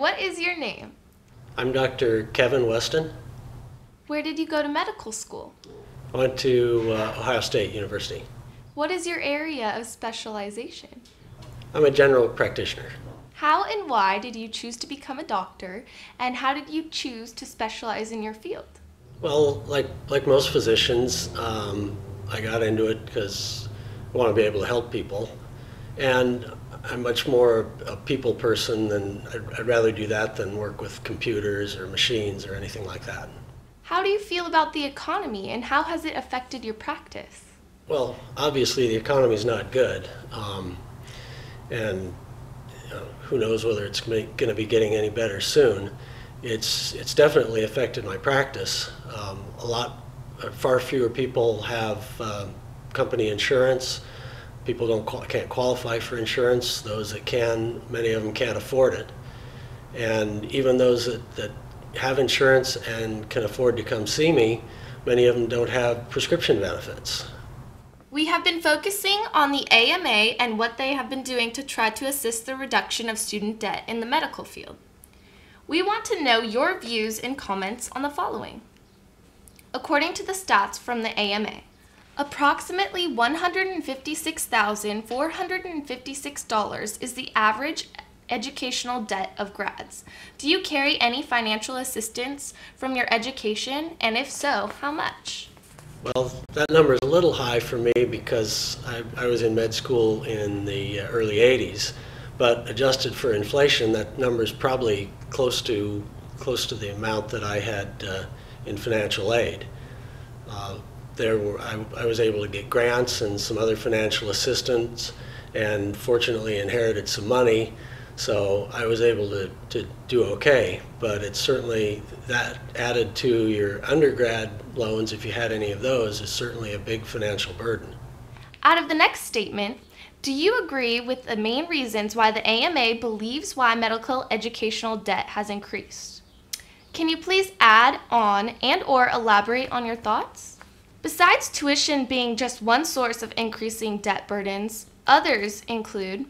what is your name? I'm Dr. Kevin Westin. Where did you go to medical school? I went to Ohio State University. What is your area of specialization? I'm a general practitioner. How and why did you choose to become a doctor, and how did you choose to specialize in your field? Well, like most physicians, I got into it because I want to be able to help people. And I'm much more a people person, than I'd rather do that than work with computers or machines or anything like that. How do you feel about the economy, and how has it affected your practice? Well, obviously the economy is not good, and who knows whether it's going to be getting any better soon. It's definitely affected my practice. Far fewer people have company insurance. People can't qualify for insurance. Those that can, many of them can't afford it. And even those that have insurance and can afford to come see me, many of them don't have prescription benefits. We have been focusing on the AMA and what they have been doing to try to assist the reduction of student debt in the medical field. We want to know your views and comments on the following. According to the stats from the AMA, approximately $156,456 is the average educational debt of grads. Do you carry any financial assistance from your education, and if so, how much? Well, that number is a little high for me because I was in med school in the early 80s, but adjusted for inflation, that number is probably close to the amount that I had in financial aid. I was able to get grants and some other financial assistance, and fortunately inherited some money, so I was able to do okay. But it's certainly, that added to your undergrad loans, if you had any of those, is certainly a big financial burden. Out of the next statement, do you agree with the main reasons why the AMA believes why medical educational debt has increased? Can you please add on and/or elaborate on your thoughts? Besides tuition being just one source of increasing debt burdens, others include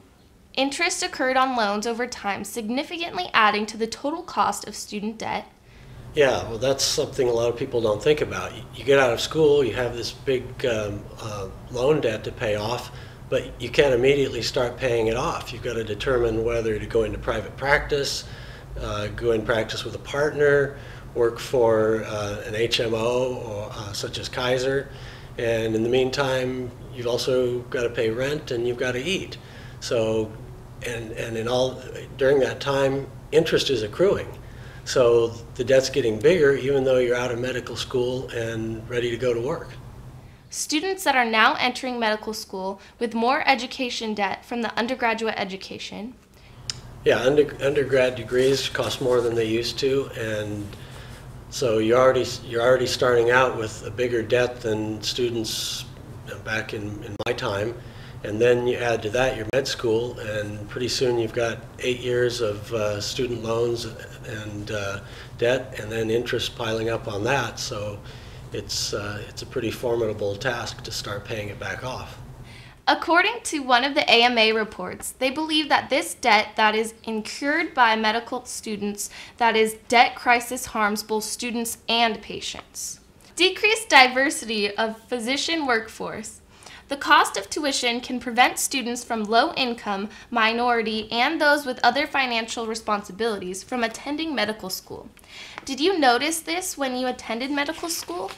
interest accrued on loans over time, significantly adding to the total cost of student debt. Yeah, well, that's something a lot of people don't think about. You get out of school, you have this big loan debt to pay off, but you can't immediately start paying it off. You've got to determine whether to go into private practice, go in practice with a partner, work for an HMO or, such as Kaiser, and in the meantime you've also got to pay rent and you've got to eat. So, and during that time, interest is accruing. So the debt's getting bigger even though you're out of medical school and ready to go to work. Students that are now entering medical school with more education debt from the undergraduate education. Yeah, undergrad degrees cost more than they used to, and so you're already starting out with a bigger debt than students back in my time, and then you add to that your med school, and pretty soon you've got 8 years of student loans and debt, and then interest piling up on that. So it's a pretty formidable task to start paying it back off. According to one of the AMA reports, they believe that this debt that is incurred by medical students, that is, debt crisis, harms both students and patients. Decreased diversity of physician workforce. The cost of tuition can prevent students from low income, minority, and those with other financial responsibilities from attending medical school. Did you notice this when you attended medical school?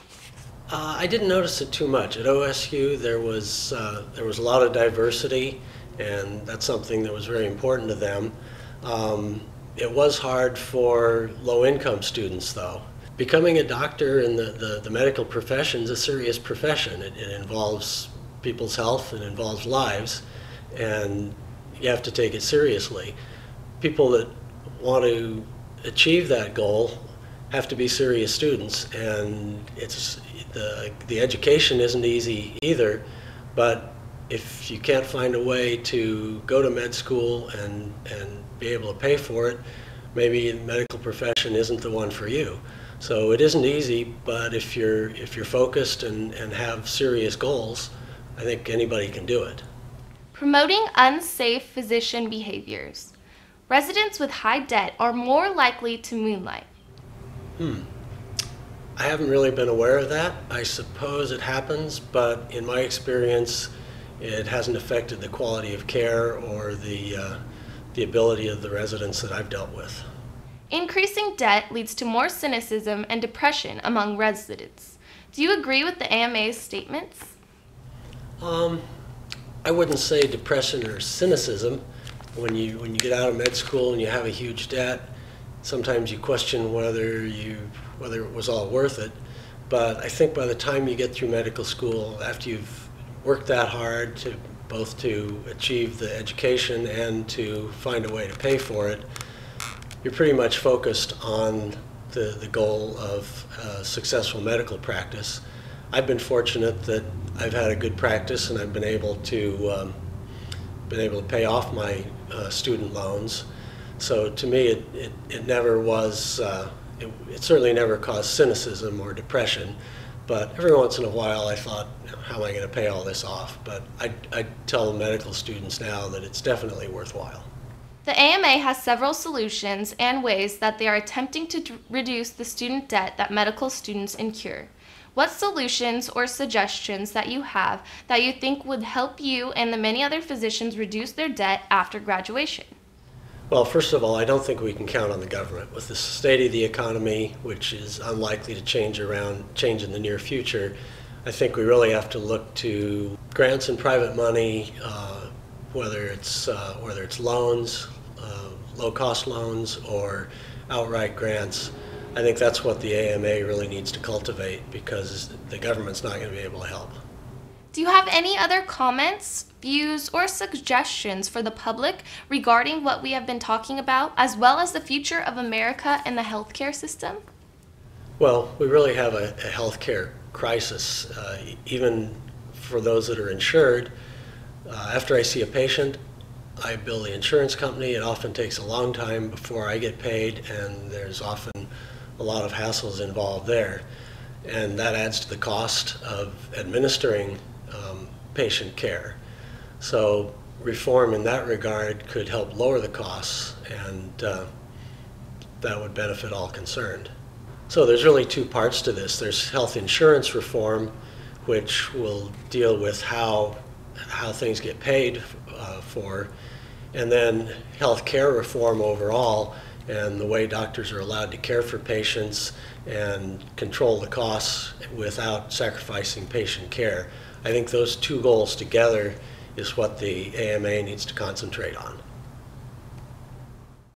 I didn't notice it too much. At OSU, there was a lot of diversity, and that's something that was very important to them. It was hard for low-income students, though. Becoming a doctor in the medical profession is a serious profession. It involves people's health, it involves lives, and you have to take it seriously. People that want to achieve that goal have to be serious students, and the education isn't easy either, but if you can't find a way to go to med school and be able to pay for it, maybe the medical profession isn't the one for you. So it isn't easy, but if you're focused and have serious goals, I think anybody can do it. Promoting unsafe physician behaviors. residents with high debt are more likely to moonlight? I haven't really been aware of that. I suppose it happens, but in my experience, it hasn't affected the quality of care or the ability of the residents that I've dealt with. Increasing debt leads to more cynicism and depression among residents. Do you agree with the AMA's statements? I wouldn't say depression or cynicism. When you get out of med school and you have a huge debt, sometimes you question whether it was all worth it. But I think by the time you get through medical school, after you've worked that hard to both to achieve the education and to find a way to pay for it, you're pretty much focused on the goal of successful medical practice. I've been fortunate that I've had a good practice and I've been able to pay off my student loans. So to me, it never was. It certainly never caused cynicism or depression. But every once in a while, I thought, how am I going to pay all this off? But I tell medical students now that it's definitely worthwhile. The AMA has several solutions and ways that they are attempting to reduce the student debt that medical students incur. What solutions or suggestions that you have that you think would help you and the many other physicians reduce their debt after graduation? Well, first of all, I don't think we can count on the government. With the state of the economy, which is unlikely to change in the near future, I think we really have to look to grants and private money, whether it's loans, low-cost loans, or outright grants. I think that's what the AMA really needs to cultivate, because the government's not going to be able to help. Do you have any other comments, views, or suggestions for the public regarding what we have been talking about, as well as the future of America and the healthcare system? Well, we really have a healthcare crisis, even for those that are insured. After I see a patient, I bill the insurance company. It often takes a long time before I get paid, and there's often a lot of hassles involved there. And that adds to the cost of administering patient care. So reform in that regard could help lower the costs, and that would benefit all concerned. So there's really two parts to this. There's health insurance reform, which will deal with how things get paid for, and then health care reform overall, and the way doctors are allowed to care for patients and control the costs without sacrificing patient care. I think those two goals together is what the AMA needs to concentrate on.